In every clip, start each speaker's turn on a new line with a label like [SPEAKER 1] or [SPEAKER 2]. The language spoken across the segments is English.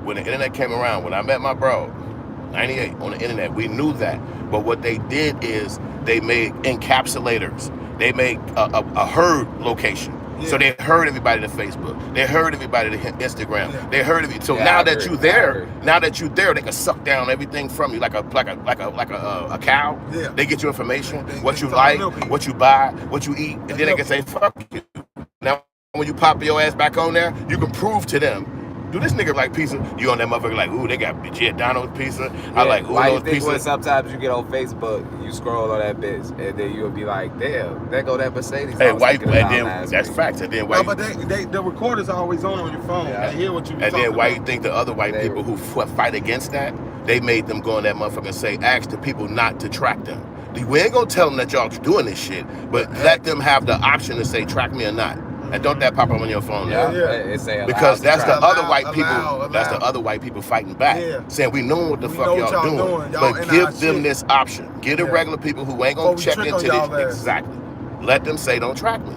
[SPEAKER 1] when the internet came around, when I met my bro, 98 on the internet, we knew that. But what they did is they made encapsulators. They made a herd location. Yeah. So they heard everybody to Facebook. They heard everybody to Instagram. Yeah. They heard of you. So now that you're there, they can suck down everything from you like a cow. Yeah. They get your information, what you like, what you buy, what you eat, and then they can say fuck you. Now when you pop your ass back on there, you can prove to them. Do this nigga like pizza? You on that motherfucker like, ooh, they got Giordano's pizza. Yeah, I like ooh,
[SPEAKER 2] why
[SPEAKER 1] those
[SPEAKER 2] you think
[SPEAKER 1] pizza.
[SPEAKER 2] When sometimes you get on Facebook, you scroll on that bitch, and then you'll be like, damn, there go that Mercedes.
[SPEAKER 1] Hey, white, and then that's facts. And then white.
[SPEAKER 3] No, but the recorders are always on your phone. Yeah. They hear what you.
[SPEAKER 1] And then why you think the other white people who fight against that, they made them go on that motherfucker and say, ask the people not to track them. We ain't gonna tell them that y'all doing this shit, but let them have the option to say track me or not. And don't that pop up on your phone now?
[SPEAKER 2] Yeah.
[SPEAKER 1] Because that's the other white people. That's the other white people fighting back, saying we know what the fuck y'all doing, but give them this option. Give the regular people who ain't gonna check into this exactly. Let them say don't track me.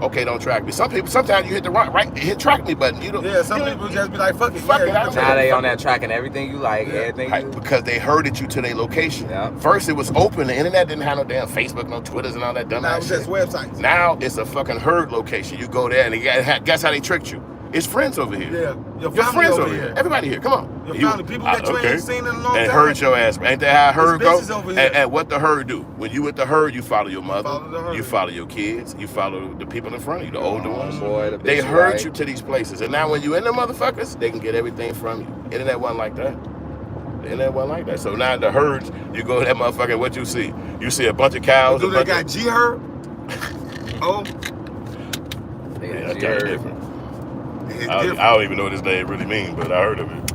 [SPEAKER 1] Okay, don't track me. Sometimes you hit the hit track me button. You don't.
[SPEAKER 3] Yeah, some people just be like fuck it.
[SPEAKER 2] Now they on that tracking everything you like, everything.
[SPEAKER 1] Right, because they herded you to their location. Yeah. First it was open. The internet didn't have no damn Facebook, no Twitters, and all that dumb
[SPEAKER 3] shit. Now
[SPEAKER 1] it's
[SPEAKER 3] just websites.
[SPEAKER 1] Now it's a fucking herd location. You go there and guess how they tricked you? It's friends over here.
[SPEAKER 3] Yeah, your
[SPEAKER 1] friends over here. Everybody here. Come on.
[SPEAKER 3] Your family, people that you ain't seen in a long time.
[SPEAKER 1] And herd your ass. Ain't that how herd go? And what the herd do? When you with the herd, you follow your mother. You follow your kids. You follow the people in front of you, the older ones.
[SPEAKER 2] Boy,
[SPEAKER 1] they herd you to these places. And now when you in the motherfuckers, they can get everything from you. Internet wasn't like that. The internet wasn't like that. So now the herds, you go to that motherfucker, what you see? You see a bunch of cows.
[SPEAKER 3] Do they got G-herd? Oh.
[SPEAKER 1] Yeah, that's different. I don't even know what his name really means, but I heard of it.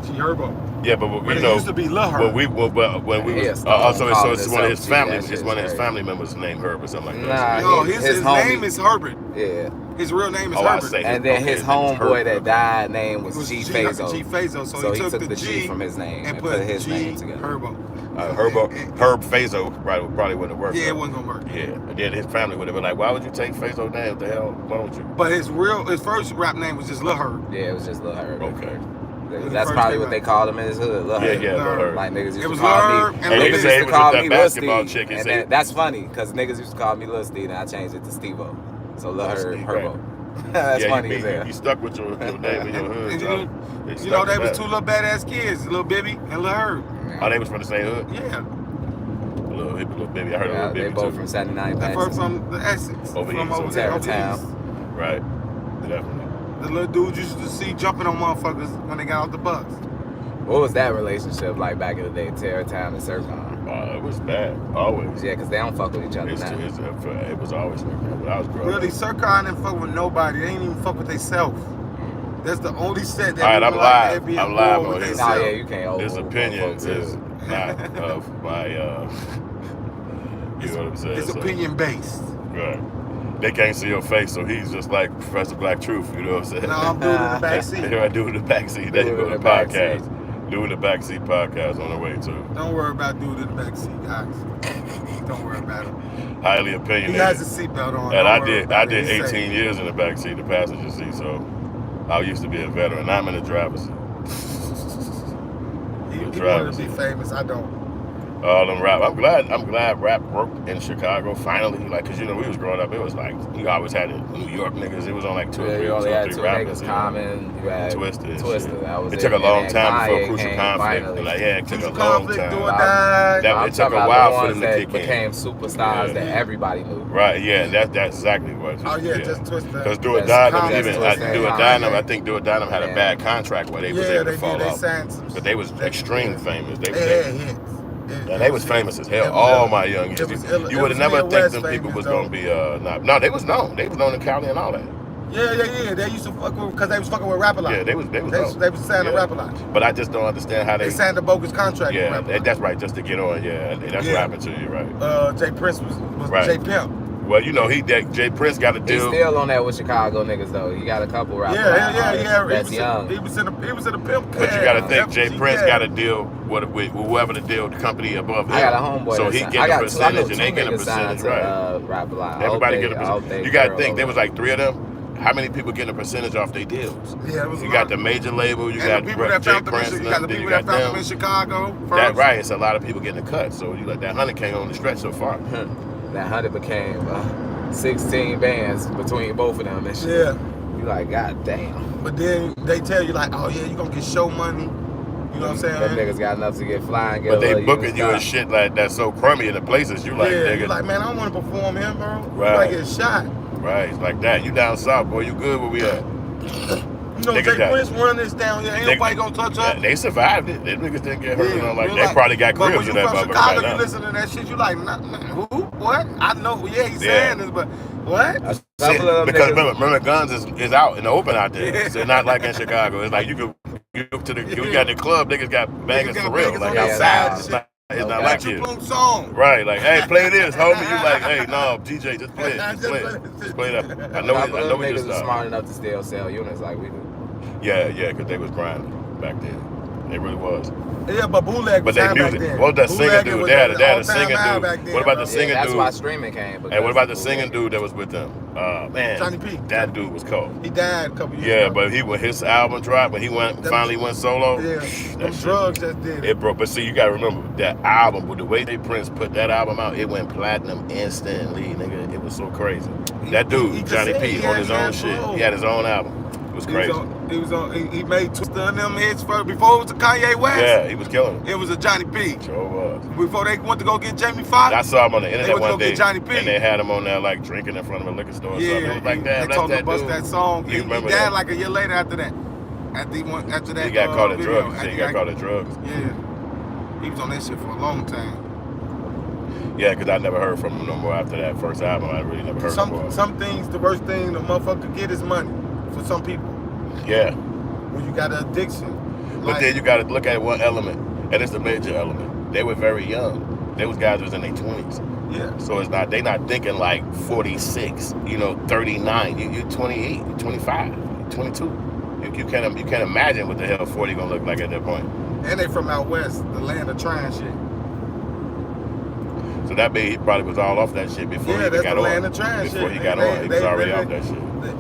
[SPEAKER 3] G-Herbo.
[SPEAKER 1] Yeah, but
[SPEAKER 3] it used to be Lil Herb.
[SPEAKER 1] When we was so it's one of his family. It's one of his family members named Herb or something like that.
[SPEAKER 3] No, his name is Herbert.
[SPEAKER 2] Yeah.
[SPEAKER 3] His real name is Herbert.
[SPEAKER 2] And then his homeboy that died name was G Fazo.
[SPEAKER 3] G Fazo. So he took the G
[SPEAKER 2] from his name and put his name together.
[SPEAKER 1] Herb Fazo probably wouldn't have worked.
[SPEAKER 3] Yeah, it wasn't gonna work.
[SPEAKER 1] Yeah, and then his family would have been like, "Why would you take Fazo name? What the hell? Why don't you?"
[SPEAKER 3] But his first rap name was just Lil Herb.
[SPEAKER 2] Yeah, it was just Lil Herb.
[SPEAKER 1] Okay.
[SPEAKER 2] That's probably what they called him in his hood. Lil Herb.
[SPEAKER 1] Yeah, Lil Herb.
[SPEAKER 2] Like niggas used to call me. And niggas used to call me Lil Steve. And that's funny because niggas used to call me Lil Steve, and I changed it to Steve-O. So Lil Herbo. That's funny as hell.
[SPEAKER 1] You stuck with your name in your hood.
[SPEAKER 3] You know, they was two little badass kids, Lil Bibby and Lil Herb.
[SPEAKER 1] Oh, they was from the same hood?
[SPEAKER 3] Yeah.
[SPEAKER 1] Little Bibby. I heard of Lil Bibby.
[SPEAKER 2] They both from 79
[SPEAKER 3] Pass. From the Essex.
[SPEAKER 1] Over
[SPEAKER 3] from
[SPEAKER 2] Terrytown.
[SPEAKER 1] Right. Definitely.
[SPEAKER 3] The little dudes used to see jumping on motherfuckers when they got off the bus.
[SPEAKER 2] What was that relationship like back in the day, Terrytown and Sircon?
[SPEAKER 1] It was bad, always.
[SPEAKER 2] Yeah, because they don't fuck with each other now.
[SPEAKER 1] It was always like that when I was growing up.
[SPEAKER 3] Really, Sircon didn't fuck with nobody. They ain't even fuck with themselves. That's the only set that.
[SPEAKER 1] All right, I'm live. I'm live on
[SPEAKER 2] this. Oh yeah, you can't.
[SPEAKER 1] His opinion is not of my. You know what I'm saying?
[SPEAKER 3] It's opinion based.
[SPEAKER 1] Right. They can't see your face, so he's just like Professor Black Truth. You know what I'm saying?
[SPEAKER 3] No, I'm doing it in the backseat.
[SPEAKER 1] Here I do it in the backseat. There you go, the podcast. Doing the backseat podcast on the way too.
[SPEAKER 3] Don't worry about doing it in the backseat, guys. Don't worry about it.
[SPEAKER 1] Highly opinionated.
[SPEAKER 3] He has a seatbelt on.
[SPEAKER 1] And I did 18 years in the backseat, the passenger seat. So I used to be a veteran. I'm in the driver's seat.
[SPEAKER 3] He wanted to be famous. I don't.
[SPEAKER 1] All them rap. I'm glad rap worked in Chicago finally. Like, cause you know we was growing up, it was like you always had it. New York niggas. It was on like two or three rappers.
[SPEAKER 2] Common. You had
[SPEAKER 1] Twisted.
[SPEAKER 2] It
[SPEAKER 1] took a long time before Crucial Conflict. Like, it took a long time. It took a while for them to kick in.
[SPEAKER 2] Became superstars that everybody knew.
[SPEAKER 1] Right. Yeah. That's exactly what.
[SPEAKER 3] Oh yeah, just Twisted.
[SPEAKER 1] Because Do or Die, I think Do or Die had a bad contract where they was able to fall off. But they was extreme famous. They had hits. And they was famous as hell. All my young years. You would have never think them people was gonna be no, they was known. They was known in Cali and all that.
[SPEAKER 3] Yeah. They used to fuck with because they was fucking with rap a lot.
[SPEAKER 1] Yeah, they was
[SPEAKER 3] signing rap a lot.
[SPEAKER 1] But I just don't understand how they
[SPEAKER 3] signed a bogus contract.
[SPEAKER 1] Yeah, that's right, just to get on. Yeah, that's rapping to you, right?
[SPEAKER 3] Jay Prince was
[SPEAKER 1] right.
[SPEAKER 3] Jay Pimp.
[SPEAKER 1] Well, you know, Jay Prince got a deal.
[SPEAKER 2] He's still on that with Chicago niggas though. He got a couple rappers.
[SPEAKER 3] Yeah.
[SPEAKER 2] That's young.
[SPEAKER 3] He was in a pimp.
[SPEAKER 1] But you got to think Jay Prince got a deal with whoever the deal, the company above him.
[SPEAKER 2] I got a homeboy.
[SPEAKER 1] So he get a percentage and they get a percentage, right?
[SPEAKER 2] Rap a lot.
[SPEAKER 1] Everybody get a percentage. You got to think there was like three of them. how many people getting a percentage off their deals?
[SPEAKER 3] Yeah, it was
[SPEAKER 1] You got the major label, you got
[SPEAKER 3] the people that found them in Chicago first.
[SPEAKER 1] That right, it's a lot of people getting a cut. So you like that 100 came on the stretch so far.
[SPEAKER 2] That 100 became 16 bands between both of them and shit.
[SPEAKER 3] Yeah.
[SPEAKER 2] You like, god damn.
[SPEAKER 3] But then they tell you like, oh yeah, you gonna get show money. You know what I'm saying?
[SPEAKER 2] Them niggas got enough to get flying.
[SPEAKER 1] But they booking you and shit like that's so crummy in the places. You like, nigga.
[SPEAKER 3] You like, man, I don't want to perform here, bro.
[SPEAKER 1] Right.
[SPEAKER 3] You might get shot.
[SPEAKER 1] Right, it's like that. You down south, boy. You good where we at?
[SPEAKER 3] You know, Jay Prince run this down here. Ain't nobody gonna touch us.
[SPEAKER 1] They survived it. Them niggas didn't get hurt. They probably got cribs in that motherfucker.
[SPEAKER 3] But when you from Chicago, you listen to that shit, you like, who? What? I know, he's saying this, but what?
[SPEAKER 1] Because remember, guns is out in the open out there. Yeah. So it's not like in Chicago. It's like you got the club, niggas got bangers for real. Like outside, it's not like you.
[SPEAKER 3] Song.
[SPEAKER 1] Right, like, hey, play this, homie. You like, hey, no, DJ, just play it. Just play it up. I know we just
[SPEAKER 2] niggas smart enough to still sell units like we do.
[SPEAKER 1] Yeah, because they was grinding back then. They really was.
[SPEAKER 3] Yeah, but bootleg was back then.
[SPEAKER 1] What was that singing dude? They had a singing dude. What about the singing dude?
[SPEAKER 2] That's why streaming came.
[SPEAKER 1] And what about the singing dude that was with them? Man,
[SPEAKER 3] Johnny P.
[SPEAKER 1] That dude was cold.
[SPEAKER 3] He died a couple years ago.
[SPEAKER 1] Yeah, but his album dropped when he finally went solo.
[SPEAKER 3] Yeah, them drugs just did it.
[SPEAKER 1] It broke. But see, you gotta remember that album. With the way they Prince put that album out, it went platinum instantly, nigga. It was so crazy. That dude, Johnny P, on his own shit. He had his own album. It was crazy.
[SPEAKER 3] He made Twista and them hits first before it was a Kanye West.
[SPEAKER 1] Yeah, he was killing it.
[SPEAKER 3] It was a Johnny P.
[SPEAKER 1] Sure was.
[SPEAKER 3] Before they went to go get Jamie Foxx.
[SPEAKER 1] I saw him on the internet one day,
[SPEAKER 3] Johnny P.
[SPEAKER 1] and they had him on there like drinking in front of a liquor store.
[SPEAKER 3] Yeah,
[SPEAKER 1] or something. It was like, damn,
[SPEAKER 3] they told him to
[SPEAKER 1] bust
[SPEAKER 3] that song.
[SPEAKER 1] He
[SPEAKER 3] died like a year later after that. After that,
[SPEAKER 1] he got caught at drugs. He got caught at drugs.
[SPEAKER 3] Yeah, he was on that shit for a long time.
[SPEAKER 1] Yeah, because I never heard from him no more after that first album. I really never heard from him.
[SPEAKER 3] Some things, the worst thing the motherfucker get is money for some people.
[SPEAKER 1] Yeah.
[SPEAKER 3] When you got an addiction.
[SPEAKER 1] But then you got to look at one element, and it's the major element. They were very young. Those guys was in their 20s.
[SPEAKER 3] Yeah.
[SPEAKER 1] So they not thinking like 46, 39. You're 28, you're 25, you're 22. You can't imagine what the hell 40 gonna look like at that point.
[SPEAKER 3] And they from out west, the land of trying shit.
[SPEAKER 1] So that means he probably was all off that shit before he got on. Before he got on, he was already off that shit.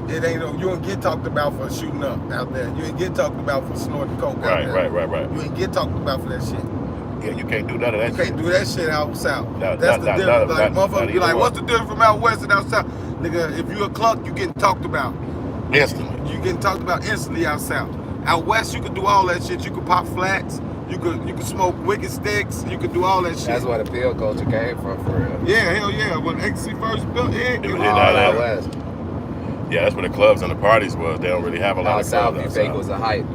[SPEAKER 3] It ain't you don't get talked about for shooting up out there. You ain't get talked about for snorting coke out there. Right. You ain't get talked about for that shit.
[SPEAKER 1] Yeah, you can't do none of that shit.
[SPEAKER 3] You can't do that shit out south. That's the difference. Like motherfuckers be like, what's the difference from out west and out south? Nigga, if you a cluck, you getting talked about.
[SPEAKER 1] Instantly.
[SPEAKER 3] You getting talked about instantly out south. Out west, you could do all that shit. You could pop flats. You could smoke wicked sticks. You could do all that shit.
[SPEAKER 2] That's where the pill culture came from, for real.
[SPEAKER 3] Yeah, hell yeah. When ecstasy first built, it was
[SPEAKER 2] all out west.
[SPEAKER 1] Yeah, that's where the clubs and the parties was. They don't really have a lot of clubs.
[SPEAKER 2] South, you think was a hype.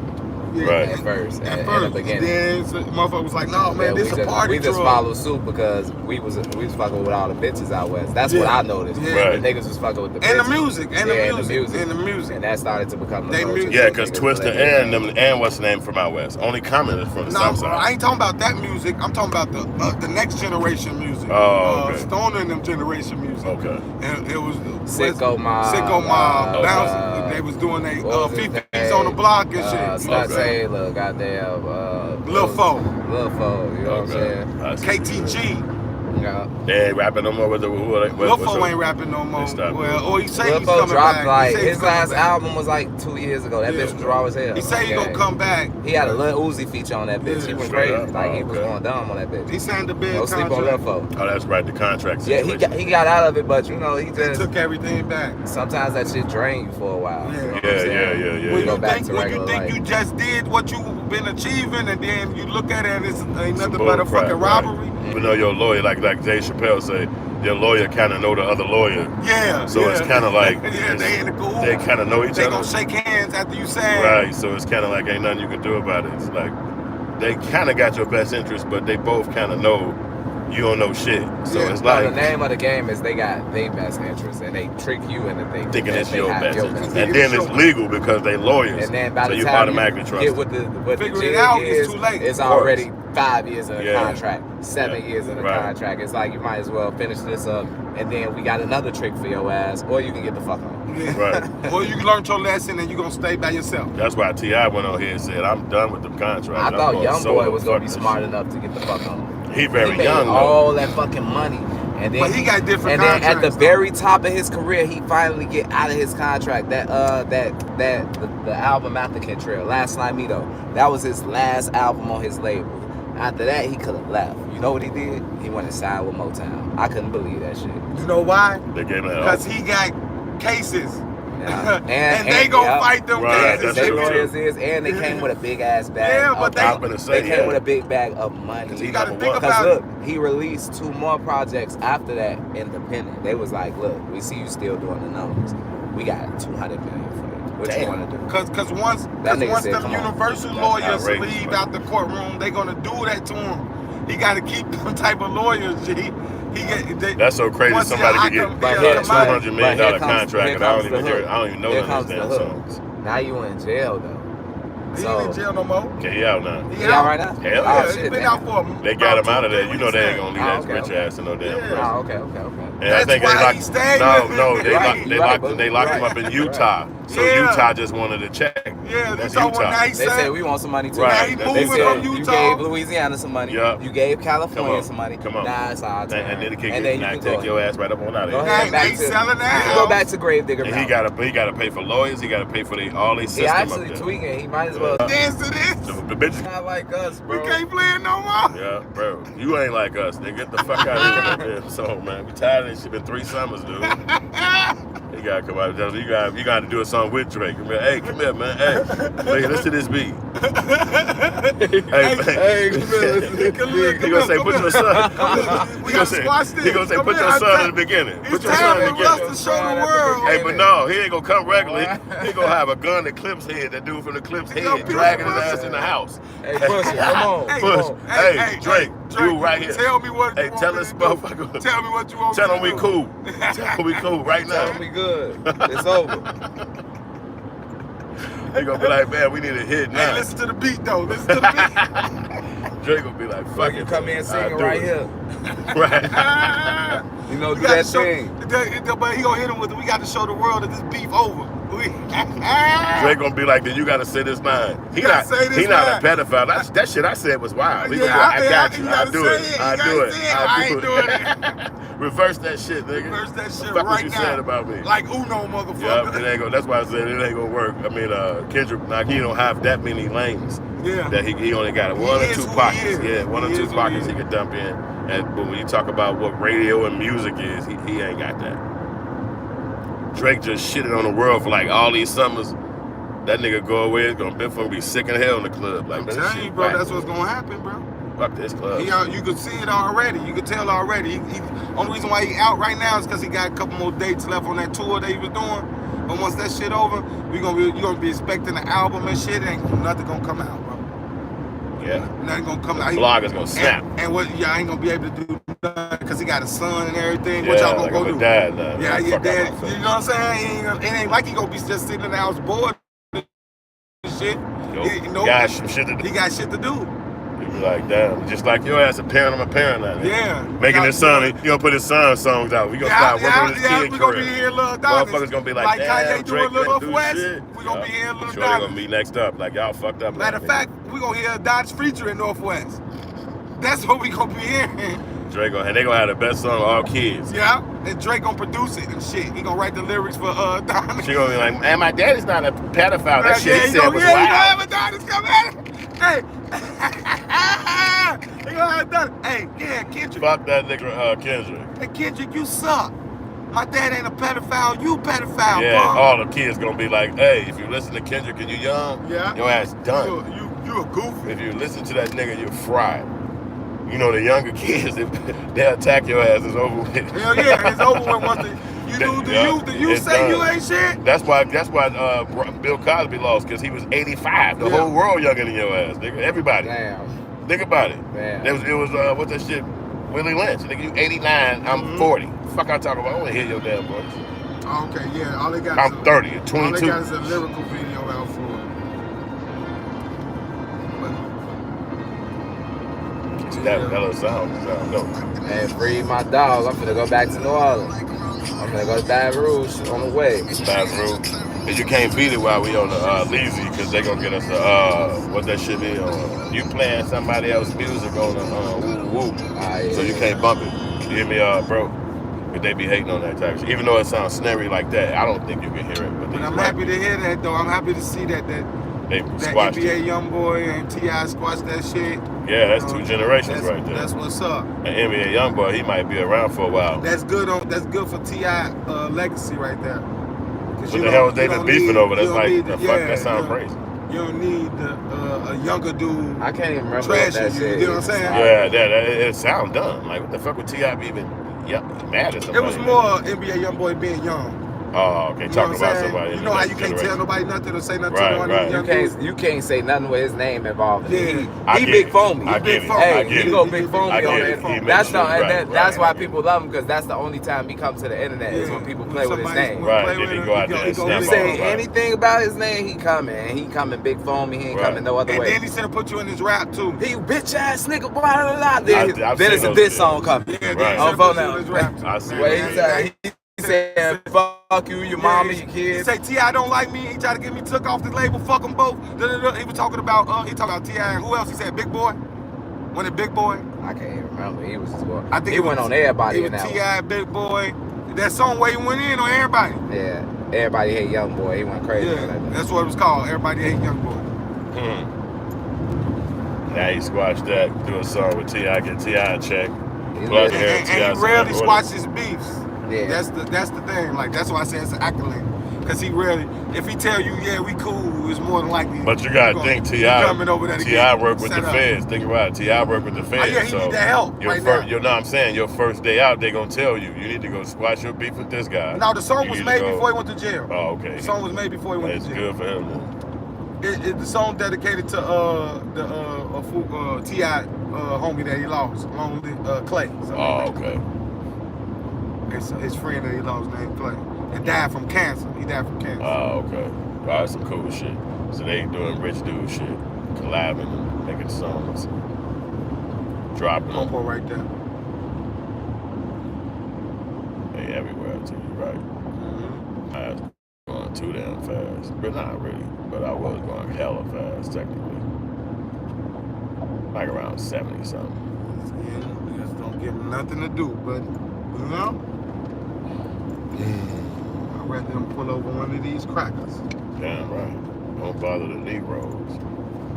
[SPEAKER 3] Yeah,
[SPEAKER 1] right.
[SPEAKER 2] At first.
[SPEAKER 3] In the beginning. Then motherfucker was like, no, man, this is a party.
[SPEAKER 2] We just followed suit because we was fucking with all the bitches out west. That's what I noticed.
[SPEAKER 3] Yeah.
[SPEAKER 1] Right.
[SPEAKER 2] The niggas was fucking with the bitches.
[SPEAKER 3] And the music. And the music.
[SPEAKER 2] And that started to become the culture.
[SPEAKER 1] Yeah, because Twista and what's the name from out west? Only Common is from the south side.
[SPEAKER 3] I ain't talking about that music. I'm talking about the next generation music.
[SPEAKER 1] Oh, okay.
[SPEAKER 3] Stoner and them generation music.
[SPEAKER 1] Okay.
[SPEAKER 3] And it was
[SPEAKER 2] Sicko Mob.
[SPEAKER 3] Bounce. They was doing they Fifties on the block and shit.
[SPEAKER 2] Scott Taylor, goddamn.
[SPEAKER 3] Lil Fo,
[SPEAKER 2] you know what I'm saying?
[SPEAKER 3] KTG.
[SPEAKER 2] Yeah.
[SPEAKER 1] They ain't rapping no more with the
[SPEAKER 3] Lil Fo ain't rapping no more. Well, or he say
[SPEAKER 2] Lil
[SPEAKER 3] he's
[SPEAKER 2] Fo
[SPEAKER 3] coming
[SPEAKER 2] dropped
[SPEAKER 3] back.
[SPEAKER 2] Like his last album was like 2 years ago. That bitch was raw as hell.
[SPEAKER 3] He say he gonna come back.
[SPEAKER 2] He had a Lil Uzi feature on that bitch. He went crazy. Like he was going dumb on that bitch.
[SPEAKER 3] He signed the big
[SPEAKER 2] contract. Don't sleep on Lil Fo.
[SPEAKER 1] Oh, that's right, the contract
[SPEAKER 3] situation.
[SPEAKER 2] Yeah, he got out of it, but you know he just
[SPEAKER 3] took everything back.
[SPEAKER 2] Sometimes that shit drained you for a while.
[SPEAKER 1] Yeah.
[SPEAKER 3] When you think you just did what you've been achieving, and then you look at it and it's ain't nothing but a fucking robbery.
[SPEAKER 1] You know your lawyer, like Dave Chappelle say, your lawyer kind of know the other lawyer.
[SPEAKER 3] Yeah.
[SPEAKER 1] So it's kind of like
[SPEAKER 3] they in the cool.
[SPEAKER 1] They kind of know each other.
[SPEAKER 3] They gonna shake hands after you say.
[SPEAKER 1] Right. So it's kind of like ain't nothing you can do about it. It's like they kind of got your best interest, but they both kind of know you don't know shit. So it's like
[SPEAKER 2] the name of the game is they got their best interest, and they trick you into thinking
[SPEAKER 1] it's your best interest. And then it's legal because they lawyers.
[SPEAKER 2] And then by the
[SPEAKER 1] so
[SPEAKER 2] time
[SPEAKER 1] automatically
[SPEAKER 2] you
[SPEAKER 1] trust
[SPEAKER 2] get what the
[SPEAKER 3] it out, it's too late.
[SPEAKER 2] It's already 5 years in the contract, 7 years in the contract. It's like you might as well finish this up, and then we got another trick for your ass, or you can get the fuck on.
[SPEAKER 3] Yeah.
[SPEAKER 1] Right.
[SPEAKER 3] Or you learned your lesson and you gonna stay by yourself.
[SPEAKER 1] That's why T.I. went on here and said, I'm done with the contract.
[SPEAKER 2] I thought Young Boy was gonna be smart enough to get the fuck on.
[SPEAKER 1] He very
[SPEAKER 2] made
[SPEAKER 1] young though.
[SPEAKER 2] All that fucking money, And then
[SPEAKER 3] but he got different
[SPEAKER 2] contracts. And then at the very top of his career, he finally get out of his contract. The album after Kentrell, Last Slimito, that was his last album on his label. After that, he could have left. You know what he did? He went and signed with Motown. I couldn't believe that shit.
[SPEAKER 3] You know why?
[SPEAKER 1] They gave him that
[SPEAKER 3] because he got cases.
[SPEAKER 2] Yeah.
[SPEAKER 3] and they gonna fight them cases.
[SPEAKER 2] They lawyers is, and they came with a big ass bag.
[SPEAKER 3] Yeah, but they
[SPEAKER 2] came with a big bag of money.
[SPEAKER 3] You gotta think about
[SPEAKER 2] it. Look, he released 2 more projects after that, independent. They was like, look, we see you still doing the numbers. We got 200 million for you. What you want to do?
[SPEAKER 3] Because once them Universal lawyers leave out the courtroom, they gonna do that to him. He got to keep them type of lawyers, G.
[SPEAKER 1] That's so crazy. Somebody could get $200 million contract, and I don't even know none of those damn songs.
[SPEAKER 2] Now you in jail though.
[SPEAKER 3] He ain't in jail no more.
[SPEAKER 1] Okay, he out now.
[SPEAKER 2] He out right now?
[SPEAKER 1] Hell yeah.
[SPEAKER 3] He's been out for a
[SPEAKER 1] They got him out of there. You know they ain't gonna leave that rich ass in no damn prison.
[SPEAKER 2] Oh, okay.
[SPEAKER 1] And I think they locked him up in Utah. So Utah just wanted to check.
[SPEAKER 3] Yeah,
[SPEAKER 1] that's Utah.
[SPEAKER 2] They said we want some money too.
[SPEAKER 1] Right.
[SPEAKER 3] They said
[SPEAKER 2] you gave Louisiana some money.
[SPEAKER 1] Yep.
[SPEAKER 2] You gave California some money.
[SPEAKER 1] Come on.
[SPEAKER 2] Nah, it's our turn.
[SPEAKER 1] And then the kick take your ass right up on out of
[SPEAKER 3] here. They selling that.
[SPEAKER 2] Go back to Gravedigger.
[SPEAKER 1] And he gotta pay for lawyers. He gotta pay for all these systems.
[SPEAKER 2] He actually tweaking. He might as well
[SPEAKER 3] dance to this.
[SPEAKER 1] The bitch
[SPEAKER 2] not like us, bro.
[SPEAKER 3] We can't play it no more.
[SPEAKER 1] Yeah, bro. You ain't like us. Nigga, get the fuck out of here. So, man, we tired of this shit. Been 3 summers, dude. You gotta come out. You gotta do a song with Drake. Hey, come here, man. Hey, listen to this beat. Hey, come here. He gonna say, put your son.
[SPEAKER 3] We gotta squash this.
[SPEAKER 1] He gonna say, put your son in the beginning. Put your son in the beginning.
[SPEAKER 3] To show the world.
[SPEAKER 1] Hey, but no, he ain't gonna come regularly. He gonna have a gun that clips head. That dude from the clips head dragging his ass in the house.
[SPEAKER 2] Hey, push it. Come on.
[SPEAKER 1] Push. Hey, Drake, you right here.
[SPEAKER 3] Tell me what you want.
[SPEAKER 1] Hey, tell this motherfucker.
[SPEAKER 3] Tell me what you want.
[SPEAKER 1] Tell him we cool. Tell him we cool right now.
[SPEAKER 2] Tell him we good. It's over.
[SPEAKER 1] They gonna be like, man, we need a hit now.
[SPEAKER 3] Hey, listen to the beat though. Listen to the beat.
[SPEAKER 1] Drake gonna be like, fuck it.
[SPEAKER 2] Come in singing right here.
[SPEAKER 1] Right.
[SPEAKER 2] You know, do that thing.
[SPEAKER 3] But he gonna hit him with it. We got to show the world that this beef over.
[SPEAKER 1] Drake gonna be like, then you gotta say this line. He not a pedophile. That shit I said was wild. I got you. I do it. I ain't doing it. Reverse that shit, nigga.
[SPEAKER 3] Reverse that shit
[SPEAKER 1] fuck
[SPEAKER 3] right
[SPEAKER 1] what you
[SPEAKER 3] now.
[SPEAKER 1] said about me.
[SPEAKER 3] Like Uno, motherfucker.
[SPEAKER 1] Yeah, it ain't gonna. That's why I said it ain't gonna work. I mean, Kendrick, like he don't have that many lanes.
[SPEAKER 3] Yeah.
[SPEAKER 1] That he only got 1 or 2 pockets. Yeah, 1 or 2 pockets he could dump in. But when you talk about what radio and music is, he ain't got that. Drake just shitted on the world for like all these summers. That nigga go away, it's gonna be sick in hell in the club. Like,
[SPEAKER 3] I'm telling you, bro, that's what's gonna happen, bro.
[SPEAKER 1] Fuck this club.
[SPEAKER 3] You could see it already. You could tell already. Only reason why he out right now is because he got a couple more dates left on that tour that he was doing. But once that shit over, you gonna be expecting an album and shit. Nothing gonna come out, bro.
[SPEAKER 1] Yeah.
[SPEAKER 3] Nothing gonna come out.
[SPEAKER 1] Blog is gonna snap.
[SPEAKER 3] And what y'all ain't gonna be able to do nothing because he got a son and everything.
[SPEAKER 1] Yeah,
[SPEAKER 3] what y'all gonna go do?
[SPEAKER 1] Dad,
[SPEAKER 3] yeah, your dad. You know what I'm saying? It ain't like he gonna be just sitting in the house bored and shit.
[SPEAKER 1] He got some shit to do.
[SPEAKER 3] He got shit to do.
[SPEAKER 1] He be like, damn, just like your ass a parent, I'm a parent now.
[SPEAKER 3] Yeah.
[SPEAKER 1] Making his son, you gonna put his son songs out. We gonna start working with his kid
[SPEAKER 3] we gonna be here, little dollars.
[SPEAKER 1] Motherfuckers gonna be like damn,
[SPEAKER 3] Kanye
[SPEAKER 1] Drake
[SPEAKER 3] doing
[SPEAKER 1] didn't do
[SPEAKER 3] West.
[SPEAKER 1] shit.
[SPEAKER 3] We gonna be here, little
[SPEAKER 1] sure
[SPEAKER 3] dollars.
[SPEAKER 1] Gonna be next up. Like y'all fucked up.
[SPEAKER 3] Matter of fact, we gonna hear a Dodge feature in Northwest. That's what we gonna be hearing.
[SPEAKER 1] Drake and they gonna have the best song of all kids.
[SPEAKER 3] Yeah, and Drake gonna produce it and shit. He gonna write the lyrics for Don.
[SPEAKER 1] She gonna be like, man, my daddy's not a pedophile. That shit he said was
[SPEAKER 3] wild.
[SPEAKER 1] Yeah,
[SPEAKER 3] he gonna have a Don's come at him. Hey, he gonna have Don. Hey, yeah, Kendrick.
[SPEAKER 1] Fuck that nigga, Kendrick.
[SPEAKER 3] Hey, Kendrick, you suck. My dad ain't a pedophile. You pedophile.
[SPEAKER 1] Yeah,
[SPEAKER 3] bro.
[SPEAKER 1] all the kids gonna be like, hey, if you listen to Kendrick and you young, your ass done.
[SPEAKER 3] You a goofy.
[SPEAKER 1] If you listen to that nigga, you're fried. You know, the younger kids, they'll attack your ass. It's over with.
[SPEAKER 3] Hell yeah, it's over with once you say you ain't shit.
[SPEAKER 1] That's why Bill Cosby lost, because he was 85. The whole world younger than your ass, nigga. Everybody.
[SPEAKER 2] Damn.
[SPEAKER 1] Think about it.
[SPEAKER 2] Damn.
[SPEAKER 1] It was what's that shit? Willie Lynch. Nigga, you 89, I'm 40. Fuck I talk about? I wanna hear your damn voice.
[SPEAKER 3] Okay, yeah. All they got
[SPEAKER 1] I'm 30, 22.
[SPEAKER 3] All they got is a lyrical video out for it.
[SPEAKER 1] That little sound dope.
[SPEAKER 2] Man, free my dog. I'm finna go back to New Orleans. I'm gonna go to Baton Rouge on the way.
[SPEAKER 1] Baton Rouge. Cause you can't beat it while we on the Leasy, cause they gonna get us what that shit is. You playing somebody else's music on the woo woo. So you can't bump it. You hear me, bro? But they be hating on that type of shit. Even though it sounds snary like that, I don't think you can hear it.
[SPEAKER 3] But I'm happy to hear that, though. I'm happy to see that NBA Youngboy and T.I. squashed that shit.
[SPEAKER 1] Yeah, that's two generations right there.
[SPEAKER 3] That's what's up.
[SPEAKER 1] An NBA Youngboy, he might be around for a while.
[SPEAKER 3] That's good. That's good for T.I. Legacy right there.
[SPEAKER 1] What the hell they been beefing over? That's like, fuck, that sounds crazy.
[SPEAKER 3] You don't need a younger dude.
[SPEAKER 2] I can't even remember
[SPEAKER 3] that
[SPEAKER 2] shit.
[SPEAKER 3] You know what I'm saying?
[SPEAKER 1] Yeah, it sounds dumb. Like, what the fuck would T.I. be even mad at somebody?
[SPEAKER 3] It was more NBA Youngboy being young.
[SPEAKER 1] Oh, okay. Talking about somebody.
[SPEAKER 3] You know how you can't tell nobody nothing or say nothing
[SPEAKER 1] right,
[SPEAKER 3] to one
[SPEAKER 1] right.
[SPEAKER 3] young dudes?
[SPEAKER 2] You can't say nothing with his name involved.
[SPEAKER 3] Yeah.
[SPEAKER 2] He big foamy.
[SPEAKER 1] Hey,
[SPEAKER 2] he go big foamy on there. That's why people love him, because that's the only time he comes to the internet is when people play with his name.
[SPEAKER 1] Right. Then he go out there and snap
[SPEAKER 2] you say anything about his name, he coming. And he coming big foamy. He ain't coming no other way.
[SPEAKER 3] And then he said to put you in his rap too.
[SPEAKER 2] He bitch ass nigga, blah blah blah. Then it's a diss song coming.
[SPEAKER 3] Yeah, then he said to his rap too.
[SPEAKER 1] I see.
[SPEAKER 2] He said, fuck you, your mama, your kids.
[SPEAKER 3] He said T.I. don't like me. He tried to get me took off the label. Fuck them both. He was talking about T.I. and who else? He said Big Boy. Wasn't it Big Boy?
[SPEAKER 2] I can't even remember. He was his boy.
[SPEAKER 3] I think
[SPEAKER 2] he went on everybody in that
[SPEAKER 3] T.I. Big Boy. That song where he went in on everybody.
[SPEAKER 2] Yeah. Everybody hate Young Boy. He went crazy.
[SPEAKER 3] Yeah, that's what it was called. Everybody hate Young Boy.
[SPEAKER 1] Now he squashed that. Do a song with T.I. Get T.I. a check.
[SPEAKER 3] And he rarely squashes beefs.
[SPEAKER 2] Yeah.
[SPEAKER 3] That's the thing. Like, that's why I say it's an accolade. Because he rarely, if he tell you, yeah, we cool, it's more than likely.
[SPEAKER 1] But you gotta think T.I. work with the feds. Think about it. T.I. work with the feds.
[SPEAKER 3] Yeah, he need that help
[SPEAKER 1] now. You know what I'm saying? Your first day out, they gonna tell you need to go squash your beef with this guy.
[SPEAKER 3] No, the song was made before he went to jail.
[SPEAKER 1] Oh, okay.
[SPEAKER 3] The song was made before he went to jail.
[SPEAKER 1] It's good for him then.
[SPEAKER 3] The song dedicated to T.I. Homie that he lost, along with Clay.
[SPEAKER 1] Okay.
[SPEAKER 3] His friend that he lost named Clay. It died from cancer. He died from cancer.
[SPEAKER 1] Oh, okay. Well, that's some cool shit. So they doing rich dude shit, collabing and making songs, dropping them.
[SPEAKER 3] Right there.
[SPEAKER 1] They everywhere, I tell you, right? I was going too damn fast, but not really. But I was going hella fast, technically. Like around 70 something.
[SPEAKER 3] Yeah, just don't give him nothing to do, but you know. I'd rather them pull over one of these crackers.
[SPEAKER 1] Damn right. Don't bother the Negroes.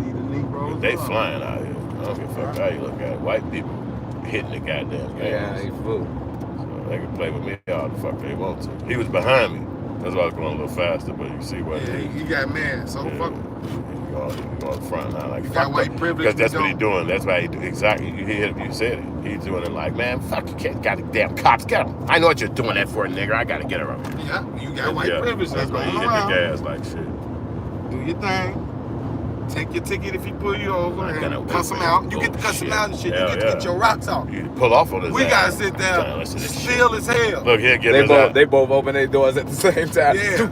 [SPEAKER 3] Need the Negroes.
[SPEAKER 1] They flying out here. I don't give a fuck how you look at it. White people hitting the goddamn game.
[SPEAKER 2] Yeah, he flew.
[SPEAKER 1] So they can play with me all the fuck they want to. He was behind me. That's why I was going a little faster, but you see what
[SPEAKER 3] he got mad, so fuck him.
[SPEAKER 1] He's going front now. Like,
[SPEAKER 3] got white privilege.
[SPEAKER 1] Because that's what he's doing. That's why exactly. You said it. He's doing it like, man, fuck you, can't got the damn cops. Get him. I know what you're doing that for, nigga. I gotta get her over.
[SPEAKER 3] Yeah, you got white privilege.
[SPEAKER 1] That's why he hit the gas like shit.
[SPEAKER 3] Do your thing. Take your ticket if he pull you over and cuss him out. You get to cuss him out and shit. You get to get your rocks off.
[SPEAKER 1] You pull off on his ass.
[SPEAKER 3] We gotta sit there still as hell.
[SPEAKER 1] Look here,
[SPEAKER 2] they both open their doors at the same time.
[SPEAKER 3] Yeah.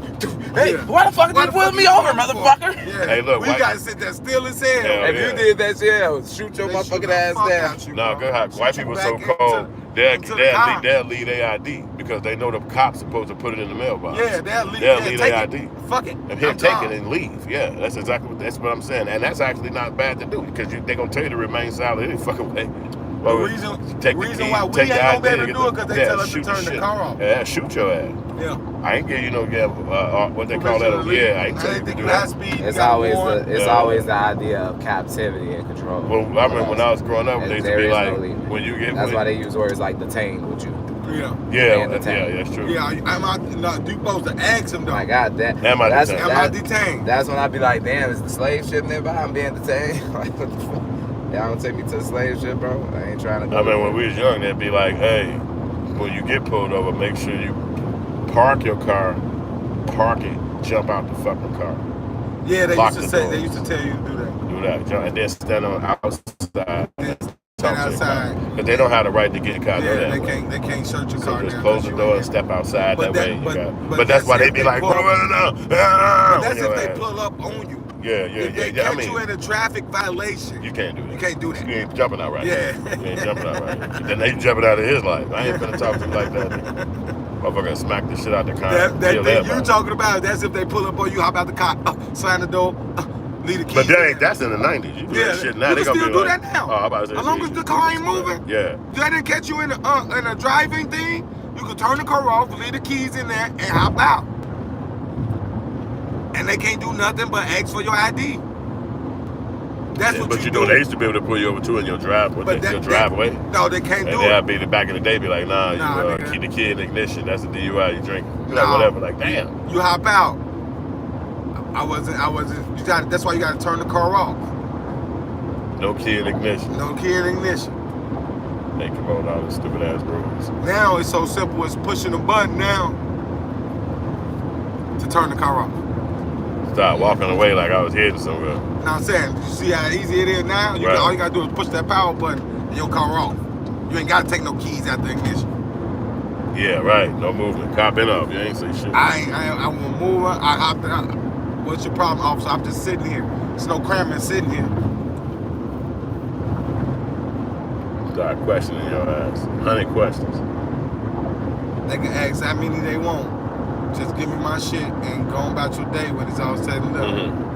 [SPEAKER 2] Hey, why the fuck did you pull me over, motherfucker?
[SPEAKER 3] Yeah.
[SPEAKER 1] Hey, look,
[SPEAKER 3] we gotta sit there still as hell.
[SPEAKER 2] If you did that shit, shoot your motherfucking ass down.
[SPEAKER 1] No, go ahead. White people so cold. They'll leave their ID because they know the cops supposed to put it in the mailbox.
[SPEAKER 3] Yeah, they'll leave
[SPEAKER 1] their ID.
[SPEAKER 3] Fuck it.
[SPEAKER 1] And he'll take it and leave. Yeah, that's what I'm saying. And that's actually not bad to do because they're gonna tell you to remain silent any fucking way.
[SPEAKER 3] The reason why we ain't gonna be able to do it because they tell us to turn the car off.
[SPEAKER 1] Yeah, shoot your ass.
[SPEAKER 3] Yeah.
[SPEAKER 1] I ain't give you no what they call that. Yeah, I ain't tell you to do that.
[SPEAKER 2] It's always the idea of captivity and control.
[SPEAKER 1] Well, I remember when I was growing up, they used to be like, when you get.
[SPEAKER 2] That's why they use words like detained with you.
[SPEAKER 1] Yeah, that's true.
[SPEAKER 3] Yeah, you supposed to ask him though.
[SPEAKER 2] I got that.
[SPEAKER 1] Am I
[SPEAKER 3] detained?
[SPEAKER 2] That's when I be like, damn, is the slave ship nearby? I'm being detained. Like, what the fuck? Y'all gonna take me to the slave ship, bro? I ain't trying to go.
[SPEAKER 1] I mean, when we was young, they'd be like, hey, when you get pulled over, make sure you park your car, park it, jump out the fucking car.
[SPEAKER 3] Yeah, they used to tell you to do that.
[SPEAKER 1] Do that, and then stand on outside.
[SPEAKER 3] Outside.
[SPEAKER 1] But they don't have the right to get caught.
[SPEAKER 3] Yeah, they can't search your car.
[SPEAKER 1] So just close the door and step outside.
[SPEAKER 3] But
[SPEAKER 1] that's why they be like,
[SPEAKER 3] but that's if they pull up on you.
[SPEAKER 1] Yeah.
[SPEAKER 3] If they catch you in a traffic violation,
[SPEAKER 1] you can't do that.
[SPEAKER 3] You can't do that.
[SPEAKER 1] You ain't jumping out right.
[SPEAKER 3] Yeah.
[SPEAKER 1] You ain't jumping out right. Then they jumping out of his life. I ain't finna talk to you like that. Motherfucker smack the shit out the car.
[SPEAKER 3] That thing you talking about, that's if they pull up on you, hop out the car, slam the door, Leave the keys.
[SPEAKER 1] But that's in the 90s. You do that shit now.
[SPEAKER 3] You can still do that now.
[SPEAKER 1] Oh, I'm about to say,
[SPEAKER 3] as long as the car ain't moving.
[SPEAKER 1] Yeah.
[SPEAKER 3] They didn't catch you in a driving thing. You can turn the car off, leave the keys in there, and hop out. And they can't do nothing but ask for your ID. That's what
[SPEAKER 1] but
[SPEAKER 3] you
[SPEAKER 1] know, they used to be able to pull you over too in your driveway.
[SPEAKER 3] No, they can't do it.
[SPEAKER 1] And they'd be back in the day, be like, nah, you keep the key in the ignition. That's a DUI. You drink, like whatever. Like, damn.
[SPEAKER 3] You hop out. I wasn't. That's why you got to turn the car off.
[SPEAKER 1] No key in ignition.
[SPEAKER 3] No key in ignition.
[SPEAKER 1] They come on all the stupid ass rules.
[SPEAKER 3] Now it's so simple as pushing a button now to turn the car off.
[SPEAKER 1] Start walking away like I was heading somewhere.
[SPEAKER 3] Now I'm saying, you see how easy it is now? All you gotta do is push that power button and your car off. You ain't gotta take no keys out the ignition.
[SPEAKER 1] Yeah, right. No movement. Cop in off. You ain't say shit.
[SPEAKER 3] I won't move. I hopped out. What's your problem, officer? I'm just sitting here. There's no cramming sitting here.
[SPEAKER 1] Start questioning your ass. 100 questions.
[SPEAKER 3] They can ask how many they want. Just give me my shit and go on about your day when it's all said and done.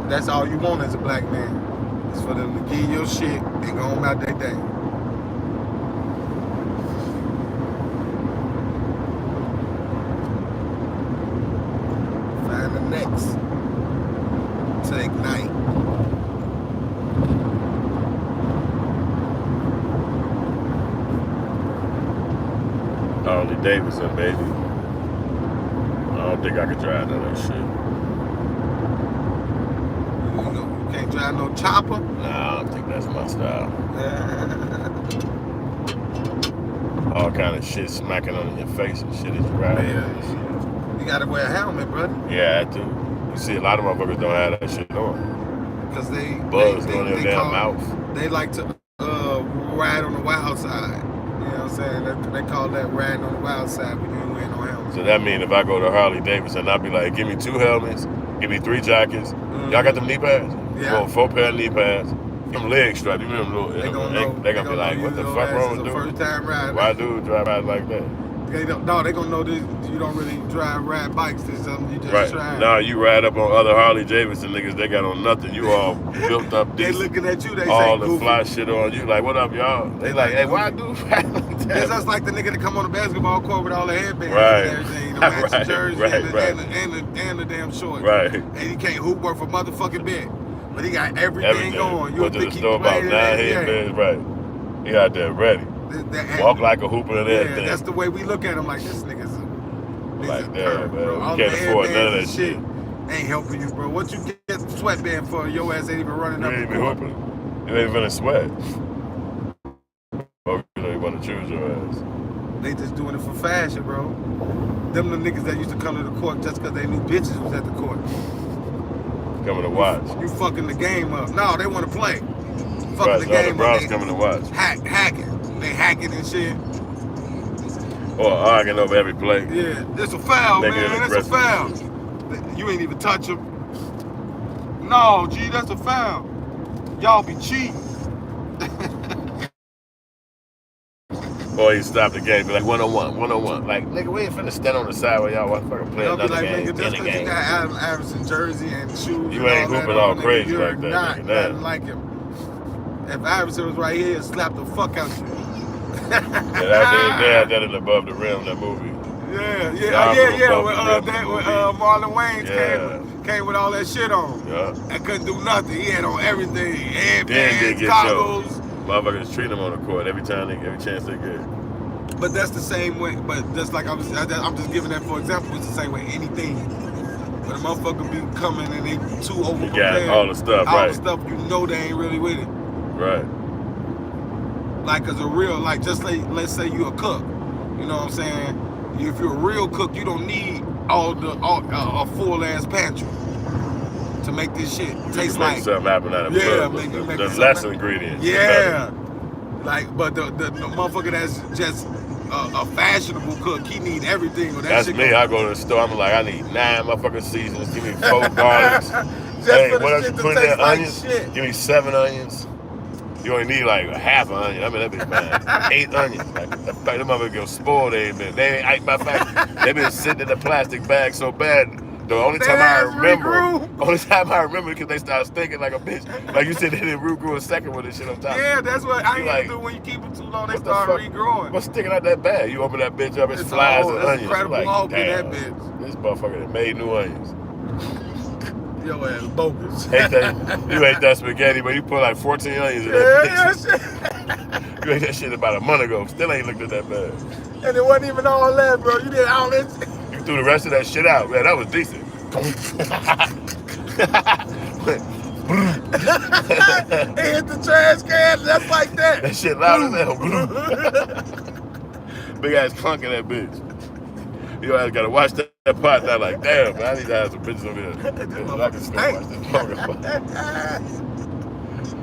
[SPEAKER 3] That's all you want as a black man. Is for them to give you your shit and go on about their day. Find the next to ignite.
[SPEAKER 1] Harley Davidson, baby. I don't think I could drive none of that shit.
[SPEAKER 3] You can't drive no chopper?
[SPEAKER 1] Nah, I don't think that's my style. All kind of shit smacking on your face and shit as you ride.
[SPEAKER 3] You gotta wear a helmet, brother.
[SPEAKER 1] Yeah, I do. You see, a lot of motherfuckers don't have that shit on.
[SPEAKER 3] Because they
[SPEAKER 1] buzz on their damn mouth.
[SPEAKER 3] They like to ride on the wild side. You know what I'm saying? They call that riding on the wild side when you ain't wearing no helmet.
[SPEAKER 1] So that means if I go to Harley Davidson, I'll be like, give me 2 helmets, give me 3 jackets. Y'all got them knee pads?
[SPEAKER 3] Yeah.
[SPEAKER 1] 4 pair of knee pads. Them leg straps, you remember them? They gonna be like, what the fuck wrong with dude?
[SPEAKER 3] First time riding.
[SPEAKER 1] Why dude drive out like that?
[SPEAKER 3] They gonna know this. You don't really ride bikes. This something you just try.
[SPEAKER 1] Nah, you ride up on other Harley Davidson niggas. They got on nothing. You all built up.
[SPEAKER 3] They looking at you. They
[SPEAKER 1] all
[SPEAKER 3] say
[SPEAKER 1] the fly shit on you. Like, what up, y'all? They like, hey, why dude ride like that?
[SPEAKER 3] It's just like the nigga that come on the basketball court with all the headbands and everything, the matching jersey and the damn shorts.
[SPEAKER 1] Right.
[SPEAKER 3] And he can't hoop worth a motherfucking bit, but he got everything going. You
[SPEAKER 1] went to the store about 9 headbands, right? He out there ready. Walk like a hooper and everything.
[SPEAKER 3] That's the way we look at him. Like, this nigga's
[SPEAKER 1] like that, man.
[SPEAKER 3] Bro.
[SPEAKER 1] You can't afford none of that shit.
[SPEAKER 3] Ain't helping you, bro. What you get the sweatband for? Your ass ain't even running up.
[SPEAKER 1] You ain't even hooping. You ain't even in sweat. Oh, you know you want to choose your ass.
[SPEAKER 3] They just doing it for fashion, bro. Them the niggas that used to come to the court just because they knew bitches was at the court.
[SPEAKER 1] Coming to watch.
[SPEAKER 3] You fucking the game up. No, they want to play.
[SPEAKER 1] Fucking the game up. The coming to watch.
[SPEAKER 3] Hacking. They hacking and shit.
[SPEAKER 1] Or arguing over every play.
[SPEAKER 3] Yeah, it's a foul, man. That's a foul. You ain't even touch him. No, G, that's a foul. Y'all be cheating.
[SPEAKER 1] Boy, he stopped the game, be like, 1-on-1. Like, nigga, we ain't finna stand on the side where y'all want to fucking play another game.
[SPEAKER 3] Nigga, just because you got Allen Iverson jersey and shoes.
[SPEAKER 1] You ain't hooping all crazy like that.
[SPEAKER 3] You're not nothing like him. If Iverson was right here, he'd slap the fuck out you.
[SPEAKER 1] They had that in Above the Rim, that movie.
[SPEAKER 3] Yeah. With Marlon Wayans came with all that shit on.
[SPEAKER 1] Yeah.
[SPEAKER 3] I couldn't do nothing. He had on everything.
[SPEAKER 1] Then
[SPEAKER 3] Headbands, goggles.
[SPEAKER 1] Motherfuckers treat him on the court every chance they get.
[SPEAKER 3] But that's the same way. But just like I'm just giving that for example. It's the same way anything. But a motherfucker be coming and they too over.
[SPEAKER 1] You got all the stuff,
[SPEAKER 3] all the stuff you know they ain't really with it.
[SPEAKER 1] Right.
[SPEAKER 3] Like as a real, like just like let's say you a cook. You know what I'm saying? If you're a real cook, you don't need a full ass pantry to make this shit taste like
[SPEAKER 1] something happen out of the less ingredients.
[SPEAKER 3] Yeah. Like, but the motherfucker that's just a fashionable cook, he need everything.
[SPEAKER 1] That's me. I go to the store, I'm like, I need 9 motherfucking seasons. Give me 4 garlics. Hey, what else you put in there? Onions? Give me 7 onions. You only need like a half an onion. I mean, that bitch bad. 8 onions. Like, in fact, them motherfuckers get spoiled. They ain't by fact, they been sitting in the plastic bag so bad. The only time I remember because they started stinking like a bitch. Like you said, they didn't regrew a second with this shit on top.
[SPEAKER 3] Yeah, that's what onions do when you keep them too long. They start regrowing.
[SPEAKER 1] What's sticking out that bag? You open that bitch up, it's flies and onions.
[SPEAKER 3] Incredible
[SPEAKER 1] like,
[SPEAKER 3] Hulk in that bitch.
[SPEAKER 1] This motherfucker that made new onions.
[SPEAKER 3] Your ass bogus.
[SPEAKER 1] You ate that spaghetti, but you put like 14 onions in that bitch. You ate that shit about a month ago. Still ain't looked at that bag.
[SPEAKER 3] And it wasn't even all that, bro. You did all this.
[SPEAKER 1] You threw the rest of that shit out, man. That was decent.
[SPEAKER 3] It hit the trash can, just like that.
[SPEAKER 1] That shit loud as hell. Big ass clunk in that bitch. You guys gotta watch that pot now. Like, damn, man, I need to have some bitches over here. I can still watch this.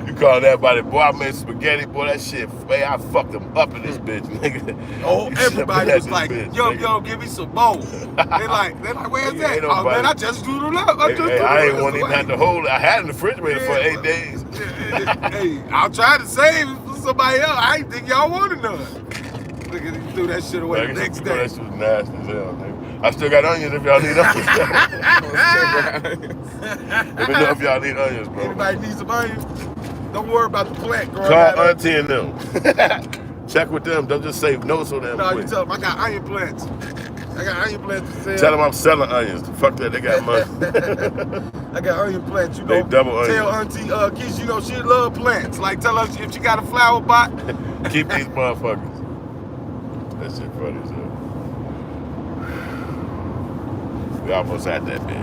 [SPEAKER 1] You call that body, boy, I made spaghetti, boy, that shit, man, I fucked them up in this bitch, nigga.
[SPEAKER 3] Oh, everybody was like, bitch, yo, give me some more. They're like, where's that? Oh, man, I just drew them up.
[SPEAKER 1] I ain't want to even have to hold it. I had it in the refrigerator for 8 days.
[SPEAKER 3] Hey, I'll try to save it for somebody else. I ain't think y'all wanted none. Look at you threw that shit away the next day.
[SPEAKER 1] That shit was nasty as hell, nigga. I still got onions if y'all need onions. Let me know if y'all need onions, bro.
[SPEAKER 3] Anybody need some onions? Don't worry about the plant growing.
[SPEAKER 1] Call Auntie and them. Check with them. Don't just save no so damn quick.
[SPEAKER 3] No, you tell them I got onion plants. I got onion plants to sell.
[SPEAKER 1] Tell them I'm selling onions. Fuck that, they got money.
[SPEAKER 3] I got onion plants. You know,
[SPEAKER 1] they double onions.
[SPEAKER 3] Tell Auntie Keisha, you know, she love plants. Like, tell her if she got a flower pot.
[SPEAKER 1] Keep these motherfuckers. That shit funny as hell. We almost had that, bitch.